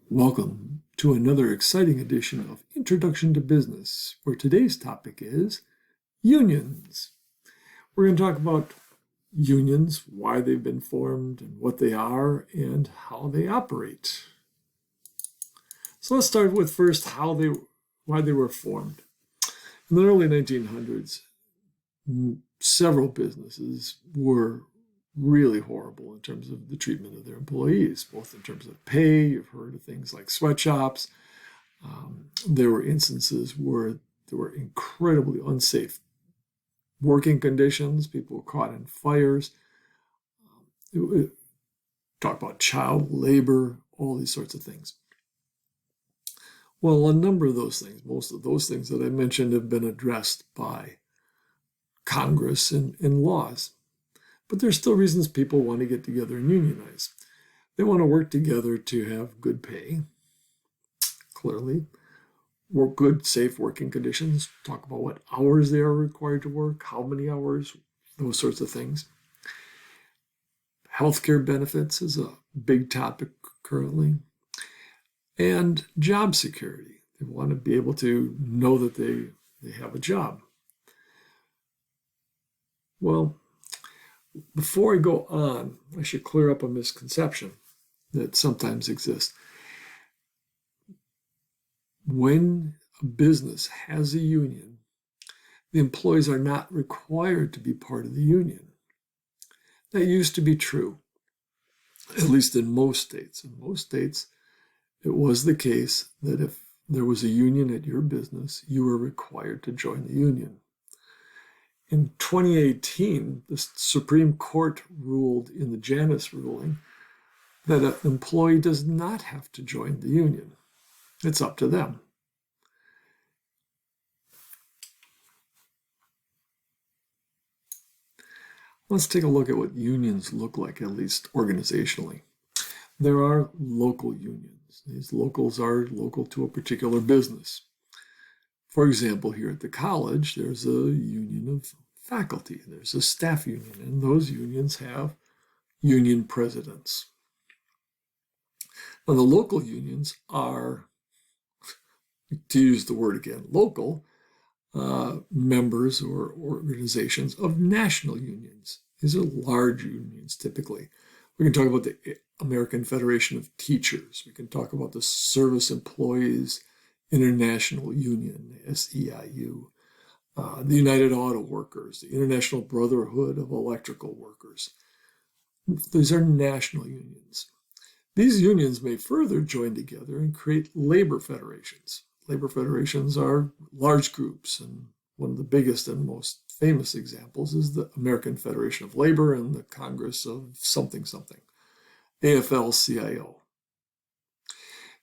Welcome to another exciting edition of Introduction to Business, where today's topic is unions. We're going to talk about unions, why they've been formed, and what they are, and how they operate. So let's start with first why they were formed. In the early 1900s, several businesses were really horrible in terms of the treatment of their employees, both in terms of pay. You've heard of things like sweatshops. There were instances where there were incredibly unsafe working conditions. People were caught in fires. Talk about child labor, all these sorts of things. Well, a number of those things, most of those things that I mentioned have been addressed by Congress in laws. But there's still reasons people want to get together and unionize. They want to work together to have good pay, clearly, work good, safe working conditions, talk about what hours they are required to work, how many hours, those sorts of things. Healthcare benefits is a big topic currently. And job security. They want to be able to know that they have a job. Well, before I go on, I should clear up a misconception that sometimes exists. When a business has a union, the employees are not required to be part of the union. That used to be true, at least in most states. In most states, it was the case that if there was a union at your business, you were required to join the union. In 2018, the Supreme Court ruled in the Janus ruling that an employee does not have to join the union. It's up to them. Let's take a look at what unions look like, at least organizationally. There are local unions. These locals are local to a particular business. For example, here at the college, there's a union of faculty. There's a staff union, and those unions have union presidents. Now, the local unions are, to use the word again, local members or organizations of national unions. These are large unions, typically. We can talk about the American Federation of Teachers. We can talk about the Service Employees International Union, SEIU, the United Auto Workers, the International Brotherhood of Electrical Workers. These are national unions. These unions may further join together and create labor federations. Labor federations are large groups, and one of the biggest and most famous examples is the American Federation of Labor and the Congress of something, AFL-CIO.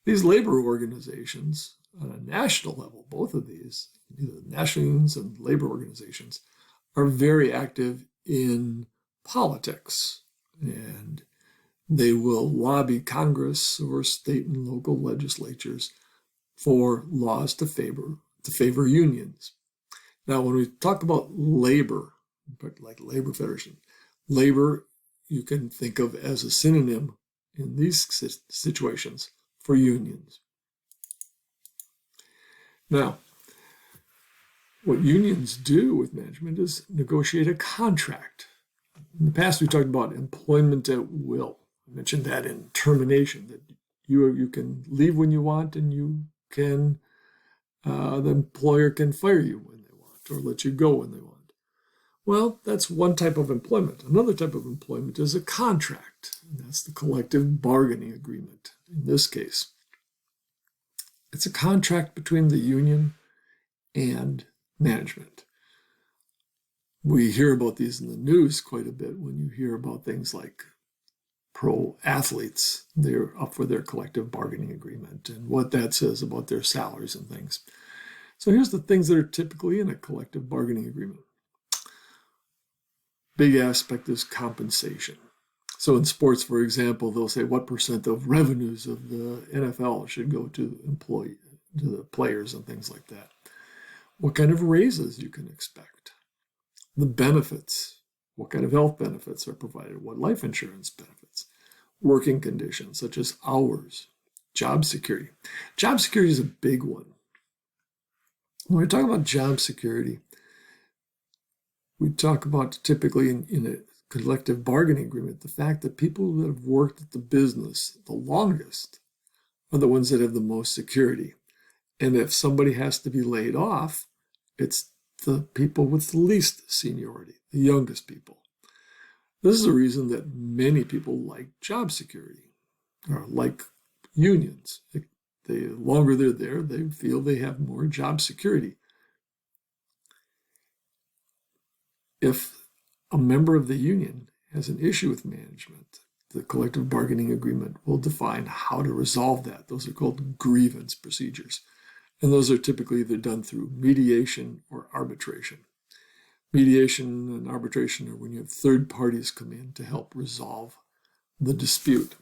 These labor organizations on a national level, both of these, either national unions and labor organizations, are very active in politics, and they will lobby Congress or state and local legislatures for laws to favor unions. Now, when we talk about labor, like labor federation, labor you can think of as a synonym in these situations for unions. Now, what unions do with management is negotiate a contract. In the past, we talked about employment at will. I mentioned that in termination, that you can leave when you want, and you can the employer can fire you when they want or let you go when they want. Well, that's one type of employment. Another type of employment is a contract, and that's the collective bargaining agreement in this case. It's a contract between the union and management. We hear about these in the news quite a bit when you hear about things like pro athletes. They're up for their collective bargaining agreement and what that says about their salaries and things. So here's the things that are typically in a collective bargaining agreement. Big aspect is compensation. So in sports, for example, they'll say what percent of revenues of the NFL should go to the players and things like that. What kind of raises you can expect. The benefits, what kind of health benefits are provided, what life insurance benefits, working conditions such as hours, job security. Job security is a big one. When we talk about job security, we talk about typically in a collective bargaining agreement, the fact that people that have worked at the business the longest are the ones that have the most security. And if somebody has to be laid off, it's the people with the least seniority, the youngest people. This is the reason that many people like job security or like unions. The longer they're there, they feel they have more job security. If a member of the union has an issue with management, the collective bargaining agreement will define how to resolve that. Those are called grievance procedures. And those are typically either done through mediation or arbitration. Mediation and arbitration are when you have third parties come in to help resolve the dispute.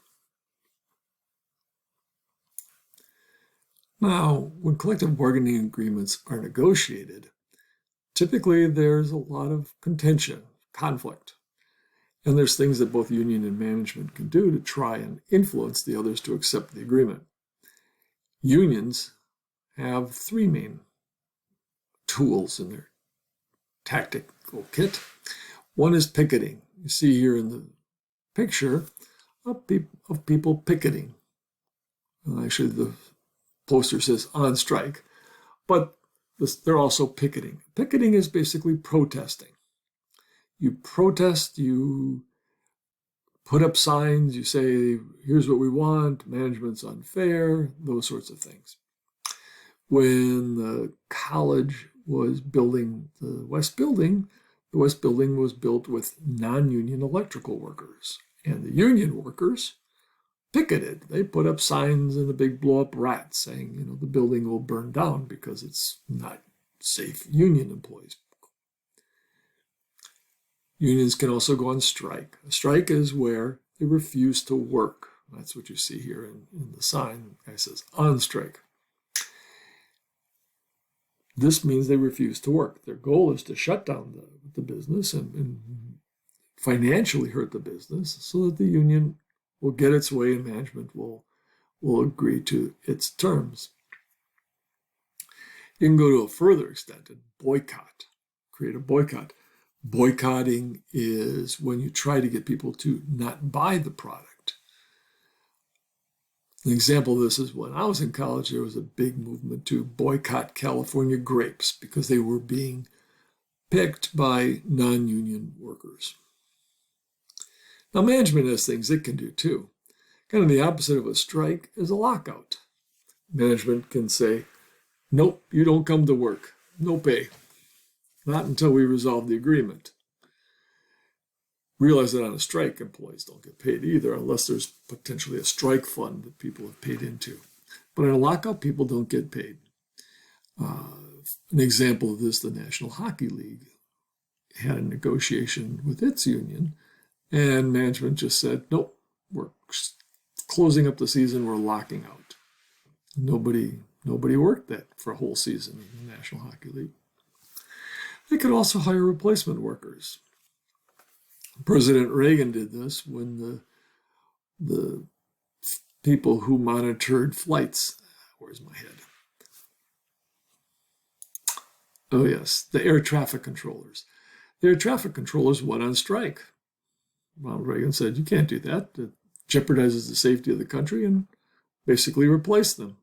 Now, when collective bargaining agreements are negotiated, typically there's a lot of contention, conflict. And there's things that both union and management can do to try and influence the others to accept the agreement. Unions have three main tools in their tactical kit. One is picketing. You see here in the picture of people picketing. Actually, the poster says on strike, but they're also picketing. Picketing is basically protesting. You protest, you put up signs, you say, here's what we want, management's unfair, those sorts of things. When the college was building the West Building was built with non-union electrical workers. And the union workers picketed. They put up signs and a big blow-up rat saying, the building will burn down because it's not safe union employees. Unions can also go on strike. A strike is where they refuse to work. That's what you see here in the sign. The guy says on strike. This means they refuse to work. Their goal is to shut down the business and financially hurt the business so that the union will get its way and management will agree to its terms. You can go to a further extent and boycott, create a boycott. Boycotting is when you try to get people to not buy the product. An example of this is when I was in college, there was a big movement to boycott California grapes because they were being picked by non-union workers. Now, management has things it can do too. Kind of the opposite of a strike is a lockout. Management can say, nope, you don't come to work, no pay. Not until we resolve the agreement. Realize that on a strike, employees don't get paid either unless there's potentially a strike fund that people have paid into. But in a lockout, people don't get paid. An example of this, the National Hockey League had a negotiation with its union, and management just said, nope, we're closing up the season, we're locking out. Nobody worked that for a whole season in the National Hockey League. They could also hire replacement workers. President Reagan did this when the people who monitored flights, where's my head? Oh yes, the air traffic controllers. The air traffic controllers went on strike. Ronald Reagan said, you can't do that. It jeopardizes the safety of the country, and basically replaced them.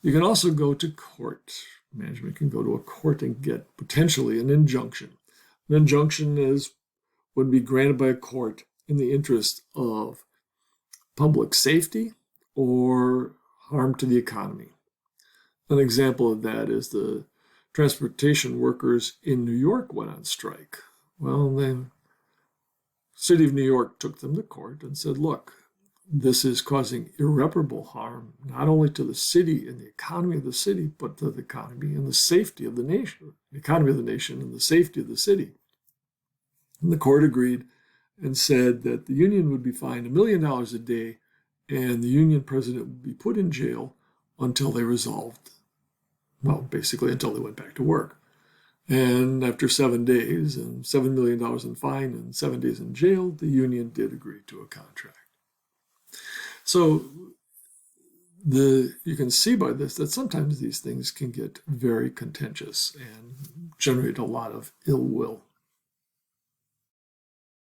You can also go to court. Management can go to a court and get potentially an injunction. An injunction would be granted by a court in the interest of public safety or harm to the economy. An example of that is the transportation workers in New York went on strike. Well, the city of New York took them to court and said, look, this is causing irreparable harm, not only to the city and the economy of the city, but to the economy and the safety of the nation, the economy of the nation and the safety of the city. And the court agreed and said that the union would be fined $1 million a day and the union president would be put in jail until they resolved, well, basically until they went back to work. And after 7 days and $7 million in fine and 7 days in jail, the union did agree to a contract. So You can see by this that sometimes these things can get very contentious and generate a lot of ill will.